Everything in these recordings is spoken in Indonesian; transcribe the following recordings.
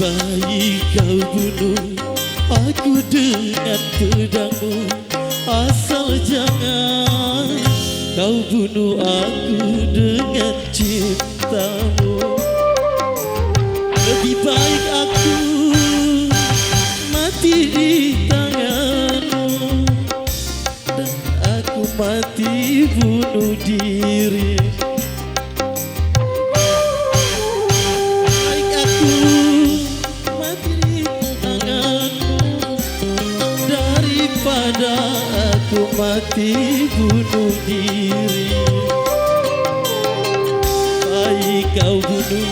baik kau bunuh aku dengan pedangmu, asal jangan kau bunuh aku dengan cintamu. Lebih baik aku mati di tanganmu dan aku mati bunuh diri. Baik aku mati di tanganmu daripada aku mati bunuh diri. Baik kau bunuh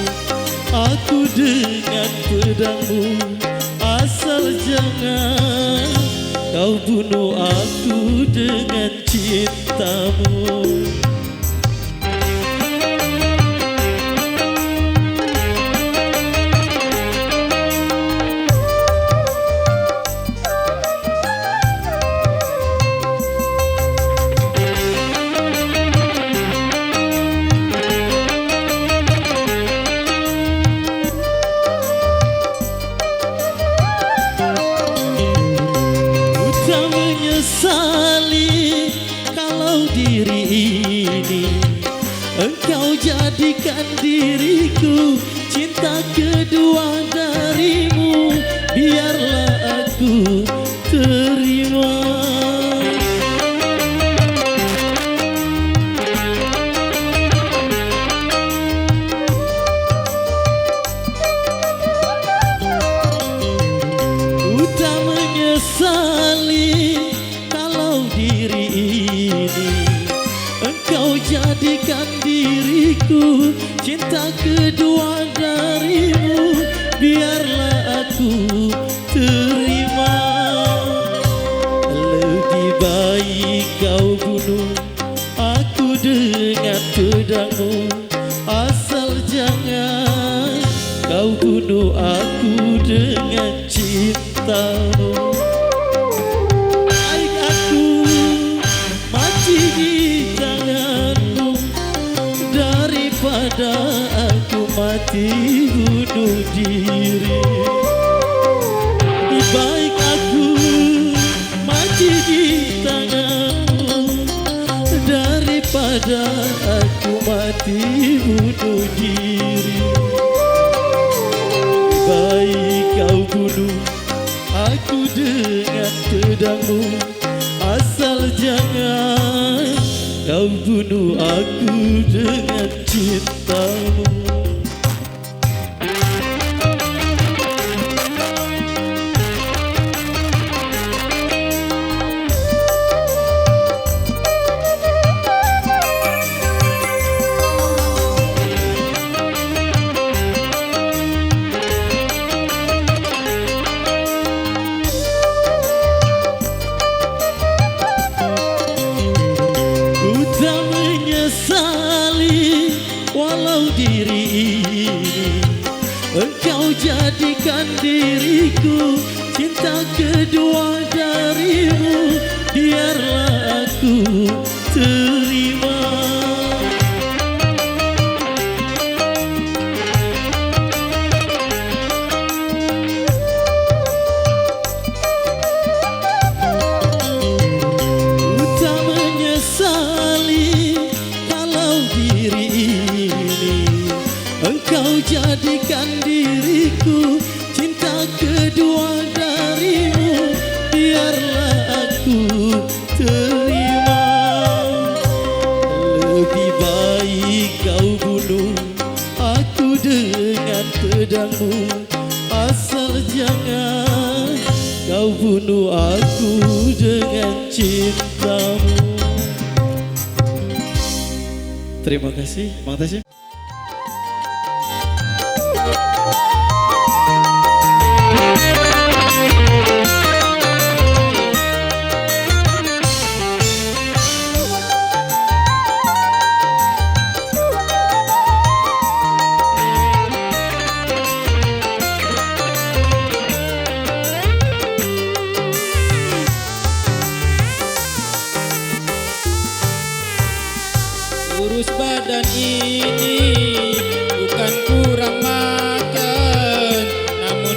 aku dengan pedangmu, asal jangan kau bunuh aku dengan cintamu. Menyesali kalau diri ini engkau jadikan diriku, cinta kedua darimu biarlah aku terima. Ku tak menyesali diri ini engkau jadikan diriku, cinta kedua darimu biarlah aku terima. Lebih baik kau bunuh aku dengan pedangmu, asal jangan kau bunuh aku dengan cintamu. Di tanganmu daripada aku mati bunuh diri. Lebih baik aku mati di tanganmu daripada aku mati bunuh diri. Lebih baik kau bunuh aku dengan pedangmu, asal jangan kau bunuh aku dengan cintamu. Menyesali walau diri ini engkau jadikan diriku, cinta kedua darimu biarlah aku terima. Ku tak menyesali engkau jadikan diriku, cinta kedua darimu biarlah aku terima. Lebih baik kau bunuh aku dengan pedangmu, asal jangan kau bunuh aku dengan cintamu. Terima kasih, makasih. Kurus badan ini bukan kurang makan, namun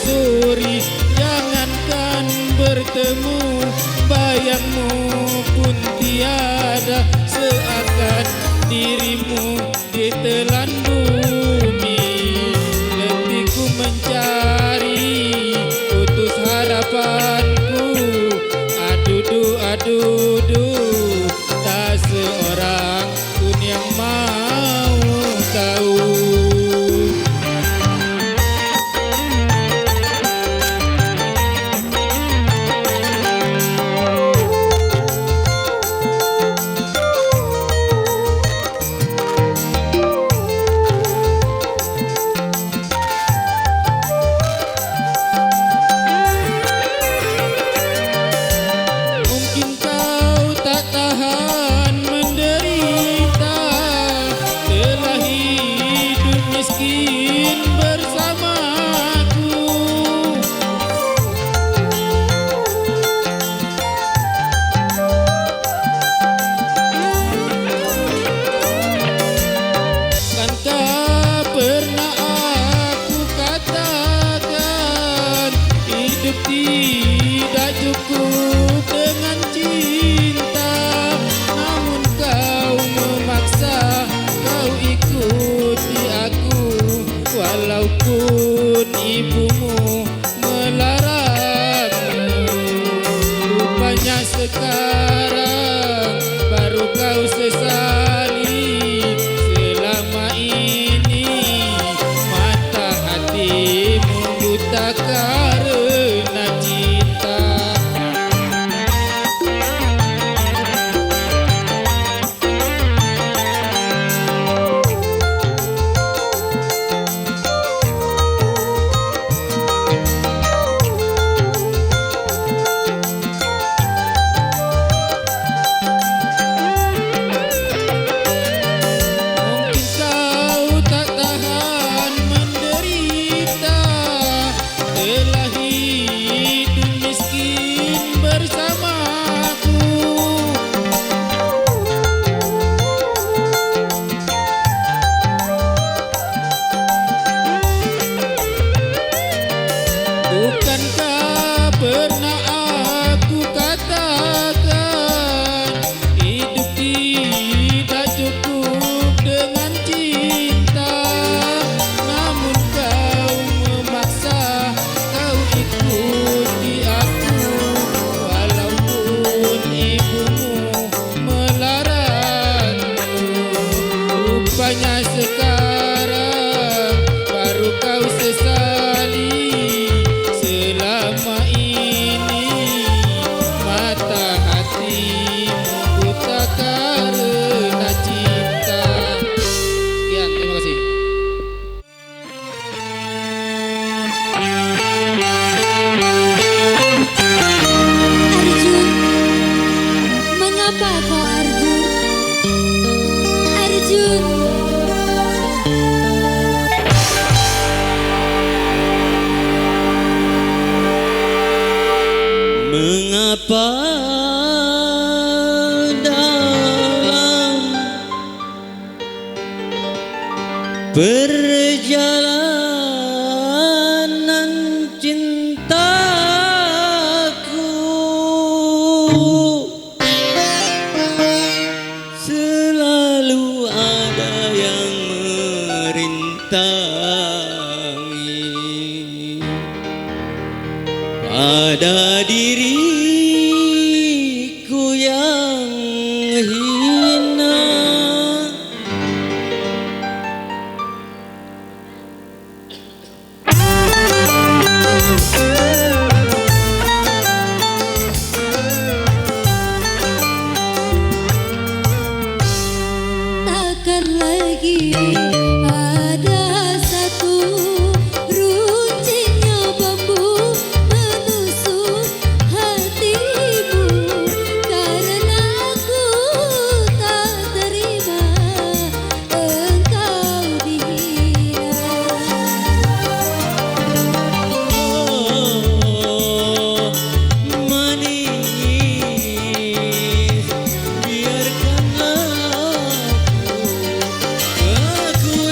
suri, jangankan bertemu, bayangmu pun tiada, seakan dirimu ditelan bumi. Letihku mencari, putus harapanku, adudu adudu, tak seorang pun yang mau tahu. Miskin bersamaku, kankah pernah aku katakan hidup tidak cukup dengan cinta, namun kau memaksa, kau ikuti aku, walaupun ibumu melarangmu. Rupanya sekarang baru kau sesali, selama ini mata hatimu buta karena cinta. Bukankah pernah aku katakan hidup tidak cukup dengan cinta, namun kau memaksa, kau ikuti aku, walaupun ibumu melarangmu. Rupanya sekarang baru kau sesali, selama ini mata hatimu buta karena cinta. Sekian, terima kasih. Arjun, mengapa kau Arjun? Arjun. Mengapa dalam perjalanan cintaku selalu ada yang merintangi pada diriku yang hina? Takkan lagi ada satu runcingnya bambu menusuk hatimu, karena aku tak terima engkau dihina. Oh, manis, biarkanlah aku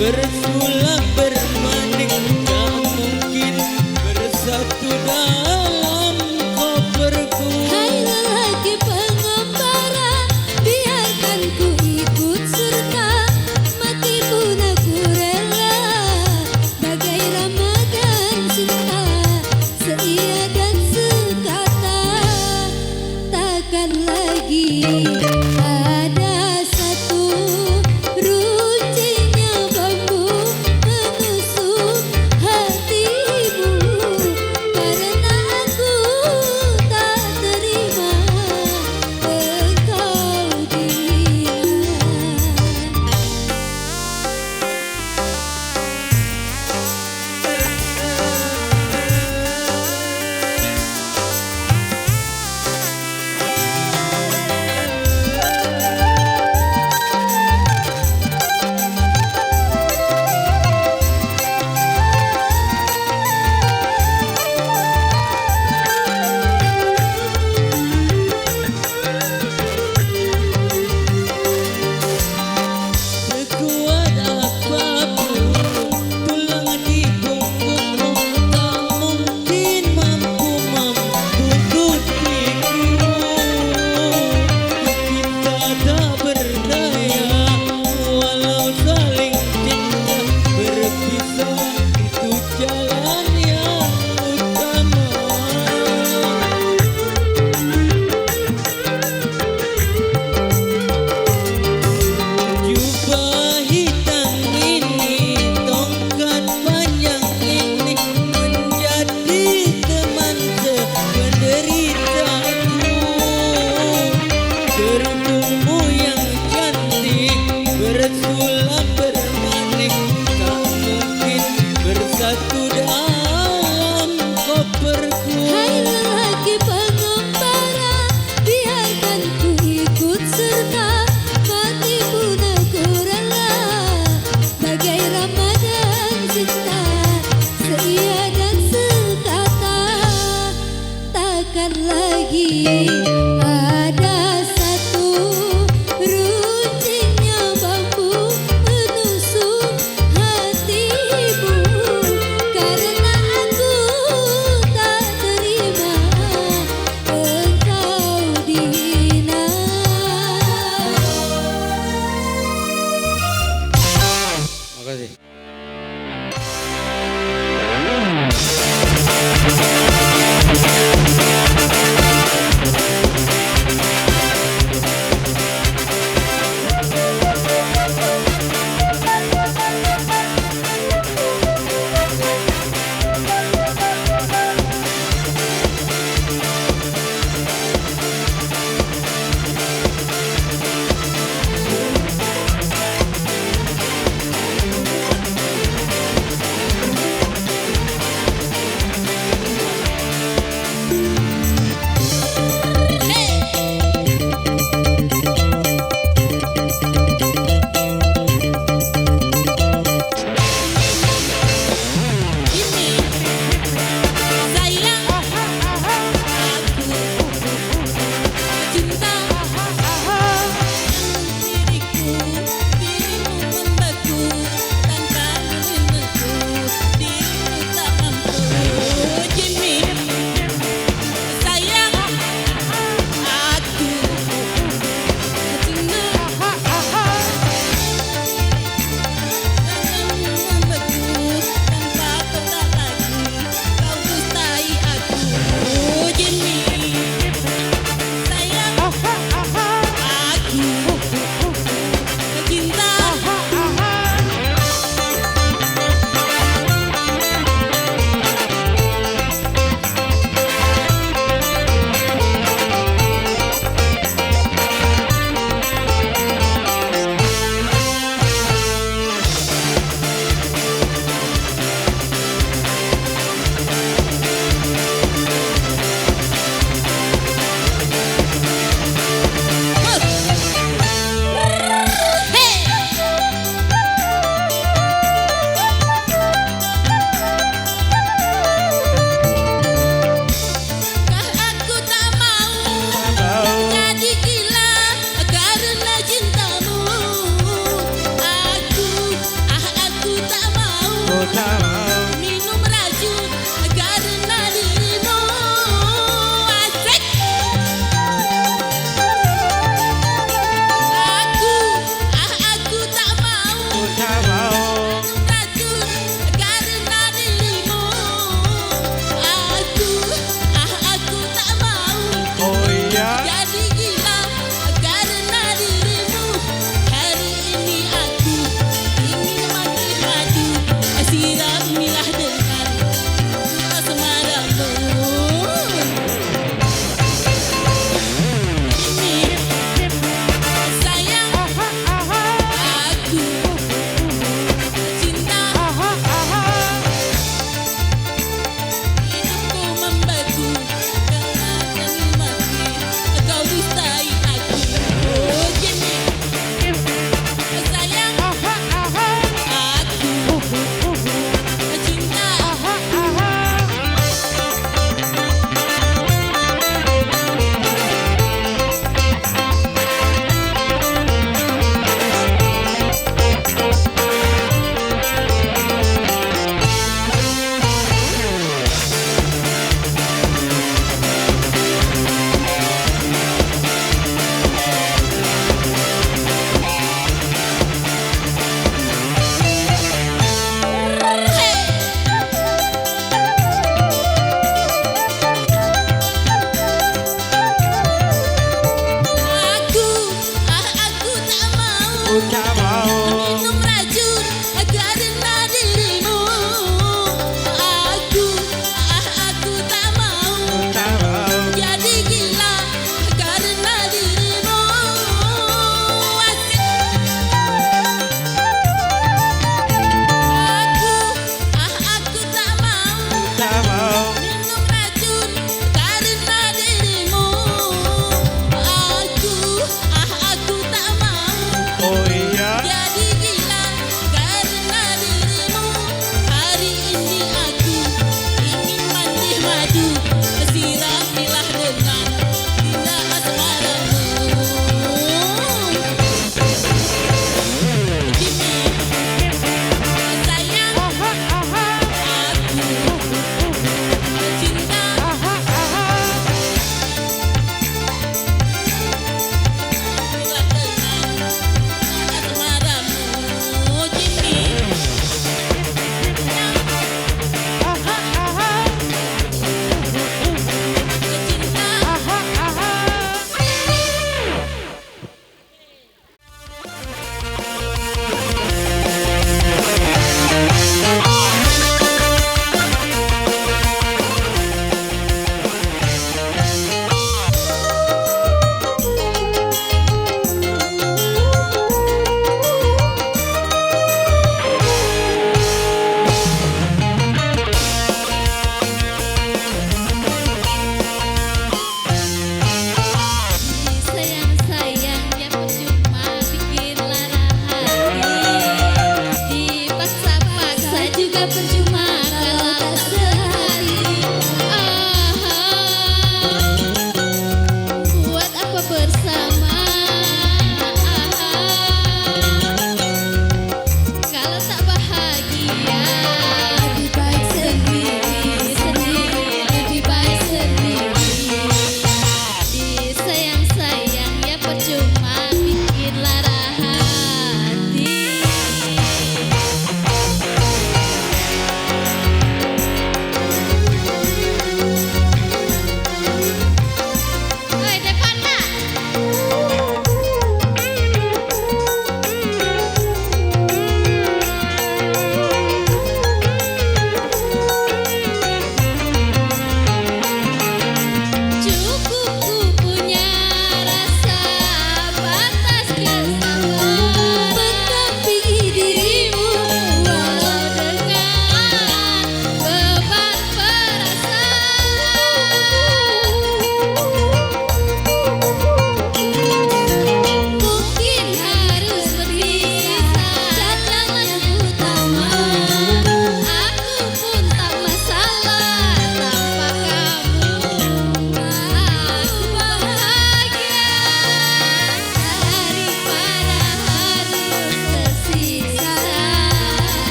bersulap bermanik, tak mungkin bersatu dalam koperku. Hai lelaki pengembara, biarkan ku ikut serta, mati pun aku rela, bagai Ramadan cinta, seia dan sekata. Takkan lagi ada satu runcinya bambu menusuk hatimu, karena aku tak terima engkau dina. Sekuat apapun tulang di punggungmu, tak mungkin mampu menutupiku. Kita tak berdaya, walau saling cinta, berpisah itu jalan yang utama. Jubah hitam ini, tongkat panjang ini, menjadi teman sependeritaku. Kerudungmu yang cantik, bersulap bermanik, tak mungkin bersatu dalam koperku. Hai lelaki pengembara, biarkan ku ikut serta, mati pun aku rela, bagai Ramadan cinta, seia dan sekata. Takkan lagi ada satu runcinya bambu menusuk hatimu, karena aku tak terima engkau dina. Makasih. Kau